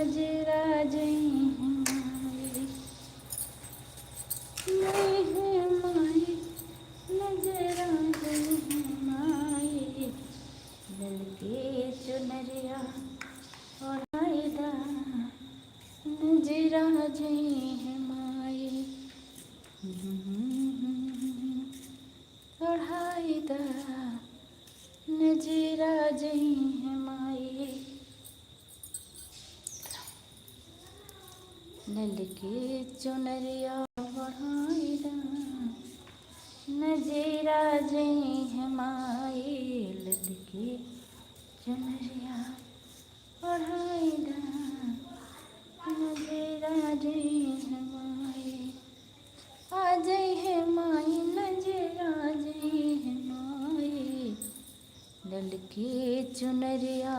नजरा जई हमारी नहीं है माई, नजरा जई हमारी ललके चुनरिया ओढ़ाईदा नजरा जई हमारी ओढ़ाईदा नजरा जई हमारी ललके चुनरिया ओढ़ाईदा नजरा जई हमारी ललके चुनरिया ओढ़ाईदा नजरा जई हमारी आ जई है माई नजरा जई हमारी ललके चुनरिया